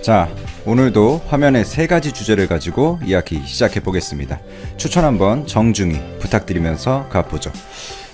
자, 오늘도 화면에 세 가지 주제를 가지고 이야기 시작해 보겠습니다. 추천 한번 정중히 부탁드리면서 가보죠.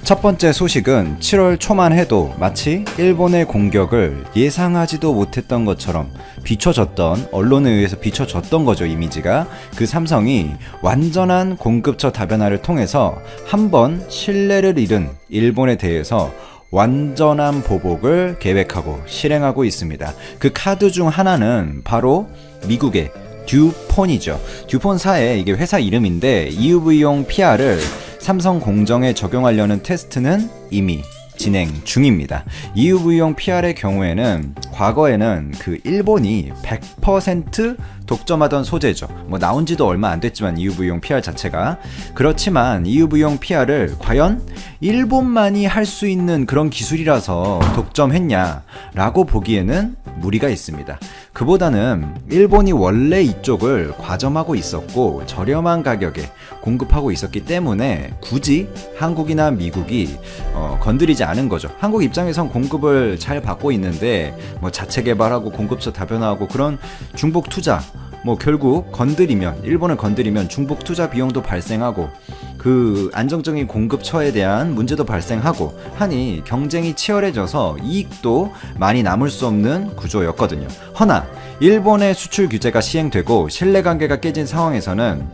첫 번째 소식은 7월 초만 해도 마치 일본의 공격을 예상하지도 못했던 것처럼 비춰졌던, 언론에 의해서 비춰졌던 거죠, 이미지가. 그 삼성이 완전한 공급처 다변화를 통해서 한번 신뢰를 잃은 일본에 대해서 완전한 보복을 계획하고 실행하고 있습니다. 그 카드 중 하나는 바로 미국의 듀폰이죠. 듀폰사의 이게 회사 이름인데 EUV용 PR을 삼성 공정에 적용하려는 테스트는 이미 진행 중입니다. EUV용 PR의 경우에는 과거에는 그 일본이 100% 독점하던 소재죠. 뭐 나온 지도 얼마 안 됐지만 EUV용 PR 자체가. 그렇지만 EUV용 PR을 과연 일본만이 할 수 있는 그런 기술이라서 독점했냐라고 보기에는 무리가 있습니다. 그보다는 일본이 원래 이쪽을 과점하고 있었고 저렴한 가격에 공급하고 있었기 때문에 굳이 한국이나 미국이 건드리지 않은 거죠. 한국 입장에선 공급을 잘 받고 있는데 뭐 자체 개발하고 공급처 다변화하고 그런 중복 투자, 뭐 결국 건드리면, 일본을 건드리면 중복 투자 비용도 발생하고 그 안정적인 공급처에 대한 문제도 발생하고 하니 경쟁이 치열해져서 이익도 많이 남을 수 없는 구조였거든요. 허나 일본의 수출 규제가 시행되고 신뢰관계가 깨진 상황에서는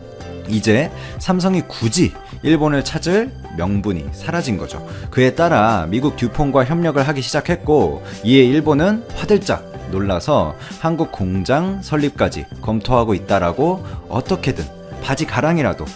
이제 삼성이 굳이 일본을 찾을 명분이 사라진 거죠. 그에 따라 미국 듀폰과 협력을 하기 시작했고, 이에 일본은 화들짝 놀라서 한국 공장 설립까지 검토하고 있다라고 어떻게든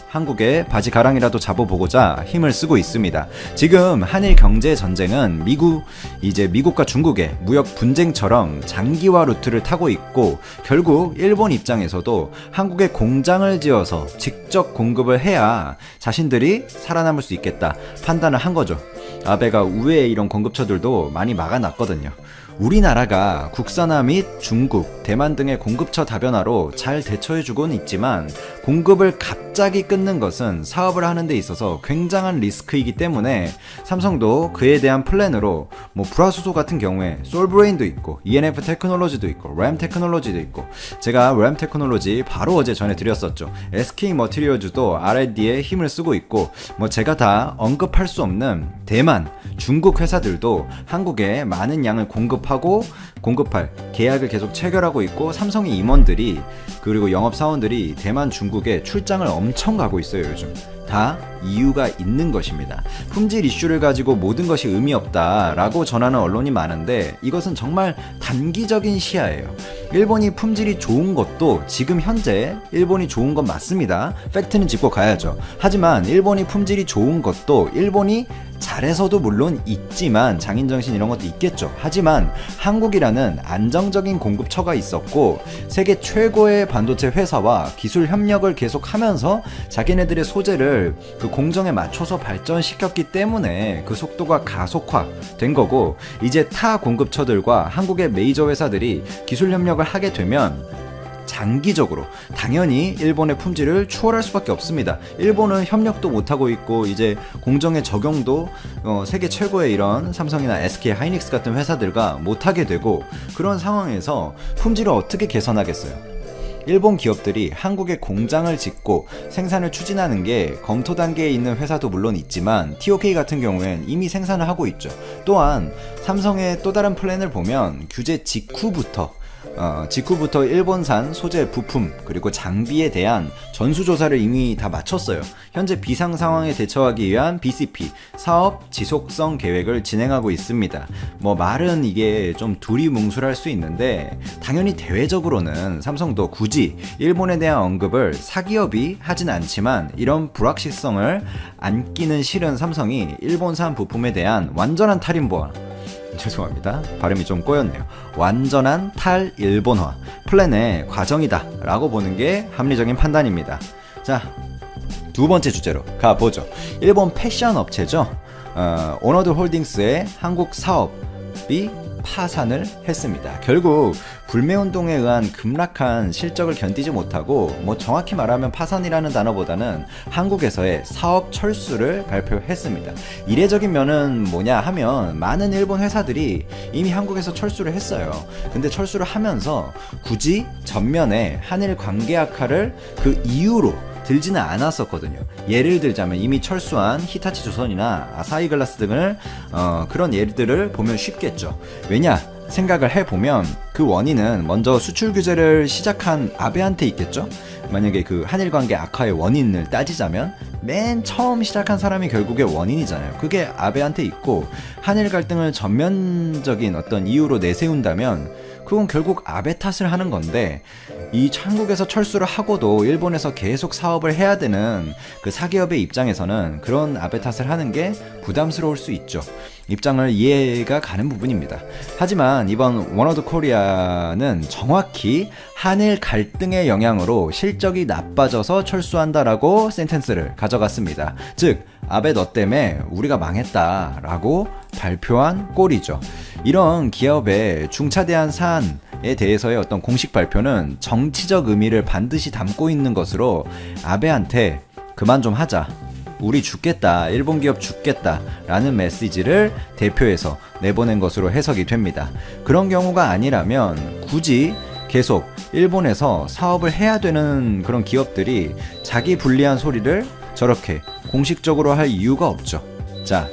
한국의 바지 가랑이라도 잡아보고자 힘을 쓰고 있습니다. 지금 한일 경제 전쟁은 미국과 중국의 무역 분쟁처럼 장기화 루트를 타고 있고, 결국 일본 입장에서도 한국에 공장을 지어서 직접 공급을 해야 자신들이 살아남을 수 있겠다 판단을 한 거죠. 아베가 우회의 이런 공급처들도 많이 막아놨거든요. 우리나라가 국산화 및 중국, 대만 등의 공급처 다변화로 잘 대처해주곤 있지만 공급을 갑자기 끊는 것은 사업을 하는 데 있어서 굉장한 리스크이기 때문에 삼성도 그에 대한 플랜으로 뭐 불화수소 같은 경우에 솔브레인도 있고 ENF 테크놀로지도 있고 램 테크놀로지도 있고, 제가 램 테크놀로지 바로 어제 전해드렸었죠. SK 머티리얼즈도 R&D에 힘을 쓰고 있고, 뭐 제가 다 언급할 수 없는 대만, 중국 회사들도 한국에 많은 양을 공급할 계약을 계속 체결하고 있고, 삼성의 임원들이 그리고 영업사원들이 대만, 중국에 출장을 엄청 가고 있어요. 요즘 다 이유가 있는 것입니다. 품질 이슈를 가지고 모든 것이 의미 없다라고 전하는 언론이 많은데 이것은 정말 단기적인 시야예요. 일본이 품질이 좋은 것도 지금 현재 일본이 좋은 건 맞습니다. 팩트는 짚고 가야죠. 하지만 일본이 품질이 좋은 것도 일본이 잘해서도 물론 있지만 장인정신 이런 것도 있겠죠. 하지만 한국이라는 안정적인 공급처가 있었고 세계 최고의 반도체 회사와 기술 협력을 계속하면서 자기네들의 소재를 그 공정에 맞춰서 발전시켰기 때문에 그 속도가 가속화된 거고, 이제 타 공급처들과 한국의 메이저 회사들이 기술 협력을 하게 되면 장기적으로 당연히 일본의 품질을 추월할 수밖에 없습니다. 일본은 협력도 못하고 있고 이제 공정의 적용도 세계 최고의 이런 삼성이나 SK 하이닉스 같은 회사들과 못하게 되고, 그런 상황에서 품질을 어떻게 개선하겠어요? 일본 기업들이 한국에 공장을 짓고 생산을 추진하는 게 검토 단계에 있는 회사도 물론 있지만 TOK 같은 경우엔 이미 생산을 하고 있죠. 또한 삼성의 또 다른 플랜을 보면 규제 직후부터 일본산 소재 부품 그리고 장비에 대한 전수조사를 이미 다 마쳤어요. 현재 비상 상황에 대처하기 위한 BCP 사업 지속성 계획을 진행하고 있습니다. 뭐 말은 이게 좀 두리뭉술할 수 있는데 당연히 대외적으로는 삼성도 굳이 일본에 대한 언급을 사기업이 하진 않지만 이런 불확실성을 안기는 싫은 삼성이 일본산 부품에 대한 완전한 탈인보안, 죄송합니다, 발음이 좀 꼬였네요. 완전한 탈일본화 플랜의 과정이다 라고 보는 게 합리적인 판단입니다. 자, 두 번째 주제로 가보죠. 일본 패션 업체죠. 오너드 홀딩스의 한국 사업이 파산을 했습니다. 결국 불매운동에 의한 급락한 실적을 견디지 못하고 정확히 말하면 파산이라는 단어보다는 한국에서의 사업 철수를 발표했습니다. 이례적인 면은 뭐냐 하면 많은 일본 회사들이 이미 한국에서 철수를 했어요. 근데 철수를 하면서 굳이 전면에 한일 관계 악화를 그 이유로 들지는 않았었거든요. 예를 들자면 이미 철수한 히타치 조선이나 아사히 글라스 등을 그런 예들을 보면 쉽겠죠. 왜냐? 생각을 해보면 그 원인은 먼저 수출 규제를 시작한 아베한테 있겠죠. 만약에 그 한일 관계 악화의 원인을 따지자면 맨 처음 시작한 사람이 결국에 원인이잖아요. 그게 아베한테 있고, 한일 갈등을 전면적인 어떤 이유로 내세운다면 그건 결국 아베 탓을 하는 건데, 이 한국에서 철수를 하고도 일본에서 계속 사업을 해야 되는 그 사기업의 입장에서는 그런 아베 탓을 하는 게 부담스러울 수 있죠. 입장을 이해가 가는 부분입니다. 하지만 이번 원어드 코리아는 정확히 한일 갈등의 영향으로 실적이 나빠져서 철수한다라고 센텐스를 가져갔습니다. 즉, 아베 너 때문에 우리가 망했다라고 발표한 꼴이죠. 이런 기업의 중차대한 사안에 대해서의 어떤 공식 발표는 정치적 의미를 반드시 담고 있는 것으로 아베한테 그만 좀 하자, 우리 죽겠다, 일본 기업 죽겠다 라는 메시지를 대표해서 내보낸 것으로 해석이 됩니다. 그런 경우가 아니라면 굳이 계속 일본에서 사업을 해야 되는 그런 기업들이 자기 불리한 소리를 저렇게 공식적으로 할 이유가 없죠. 자,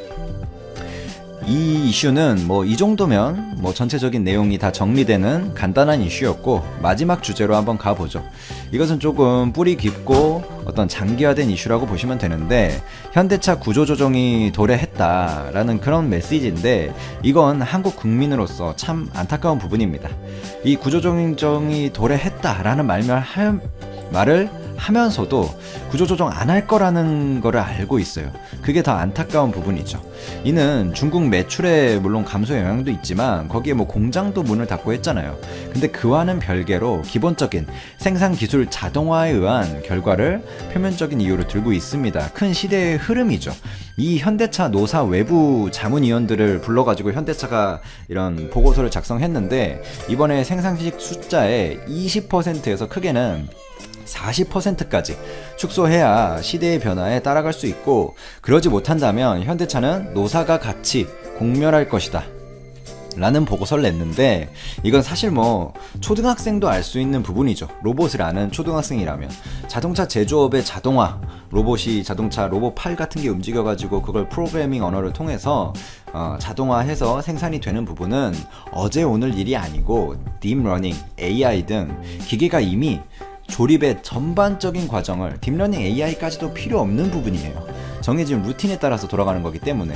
이 이슈는 이 정도면 전체적인 내용이 다 정리되는 간단한 이슈였고, 마지막 주제로 한번 가보죠. 이것은 조금 뿌리 깊고 어떤 장기화된 이슈라고 보시면 되는데, 현대차 구조조정이 도래했다라는 그런 메시지인데, 이건 한국 국민으로서 참 안타까운 부분입니다. 이 구조조정이 도래했다라는 말을 하면서도 구조조정 안 할 거라는 거를 알고 있어요. 그게 더 안타까운 부분이죠. 이는 중국 매출에 물론 감소 영향도 있지만 거기에 공장도 문을 닫고 했잖아요. 근데 그와는 별개로 기본적인 생산 기술 자동화에 의한 결과를 표면적인 이유로 들고 있습니다. 큰 시대의 흐름이죠. 이 현대차 노사 외부 자문위원들을 불러가지고 현대차가 이런 보고서를 작성했는데, 이번에 생산직 숫자의 20%에서 크게는 40%까지 축소해야 시대의 변화에 따라갈 수 있고, 그러지 못한다면 현대차는 노사가 같이 공멸할 것이다 라는 보고서를 냈는데, 이건 사실 초등학생도 알 수 있는 부분이죠. 로봇을 아는 초등학생이라면. 자동차 제조업의 자동화, 로봇이 자동차 로봇8 같은 게 움직여가지고 그걸 프로그래밍 언어를 통해서 자동화해서 생산이 되는 부분은 어제 오늘 일이 아니고 딥러닝, AI 등 기계가 이미 조립의 전반적인 과정을, 딥러닝 AI까지도 필요 없는 부분이에요. 정해진 루틴에 따라서 돌아가는 거기 때문에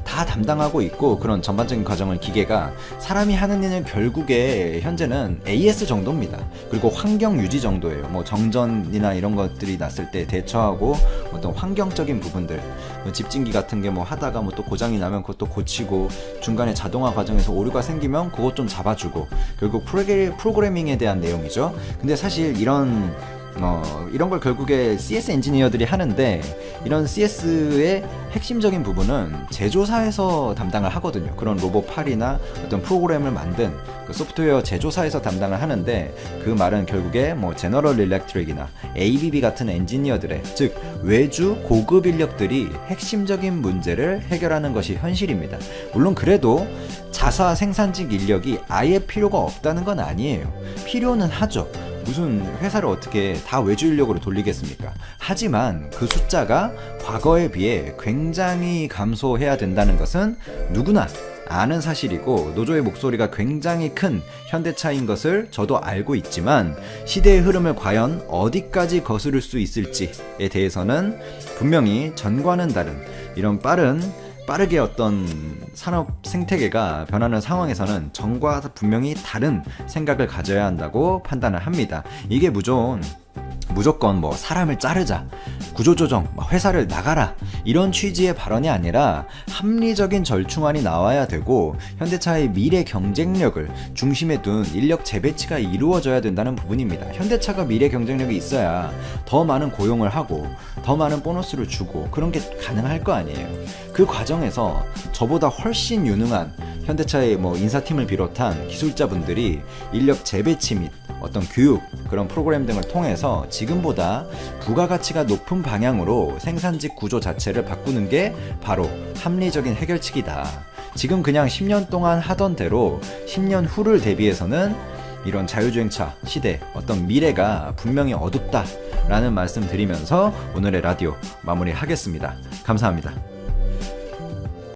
다 담당하고 있고, 그런 전반적인 과정을 기계가, 사람이 하는 일은 결국에 현재는 AS 정도입니다. 그리고 환경 유지 정도예요. 정전이나 이런 것들이 났을 때 대처하고, 어떤 환경적인 부분들, 집진기 같은 게 하다가 또 고장이 나면 그것도 고치고, 중간에 자동화 과정에서 오류가 생기면 그것 좀 잡아주고, 결국 프로그래밍에 대한 내용이죠. 근데 사실 이런 걸 결국에 CS 엔지니어들이 하는데, 이런 CS의 핵심적인 부분은 제조사에서 담당을 하거든요. 그런 로봇8이나 어떤 프로그램을 만든 그 소프트웨어 제조사에서 담당을 하는데, 그 말은 결국에 제너럴 일렉트릭이나 ABB 같은 엔지니어들의, 즉 외주 고급 인력들이 핵심적인 문제를 해결하는 것이 현실입니다. 물론 그래도 자사 생산직 인력이 아예 필요가 없다는 건 아니에요. 필요는 하죠. 무슨 회사를 어떻게 다 외주 인력으로 돌리겠습니까? 하지만 그 숫자가 과거에 비해 굉장히 감소해야 된다는 것은 누구나 아는 사실이고, 노조의 목소리가 굉장히 큰 현대차인 것을 저도 알고 있지만, 시대의 흐름을 과연 어디까지 거스를 수 있을지에 대해서는 분명히 전과는 다른, 이런 빠르게 어떤 산업 생태계가 변하는 상황에서는 전과 분명히 다른 생각을 가져야 한다고 판단을 합니다. 이게 무조건 무조건 뭐 사람을 자르자, 구조조정, 회사를 나가라 이런 취지의 발언이 아니라 합리적인 절충안이 나와야 되고 현대차의 미래 경쟁력을 중심에 둔 인력 재배치가 이루어져야 된다는 부분입니다. 현대차가 미래 경쟁력이 있어야 더 많은 고용을 하고 더 많은 보너스를 주고 그런 게 가능할 거 아니에요. 그 과정에서 저보다 훨씬 유능한 현대차의 인사팀을 비롯한 기술자분들이 인력 재배치 및 어떤 교육, 그런 프로그램 등을 통해서 지금보다 부가가치가 높은 방향으로 생산직 구조 자체를 바꾸는 게 바로 합리적인 해결책이다. 지금 그냥 10년 동안 하던 대로 10년 후를 대비해서는 이런 자율주행차 시대 어떤 미래가 분명히 어둡다 라는 말씀 드리면서 오늘의 라디오 마무리하겠습니다. 감사합니다.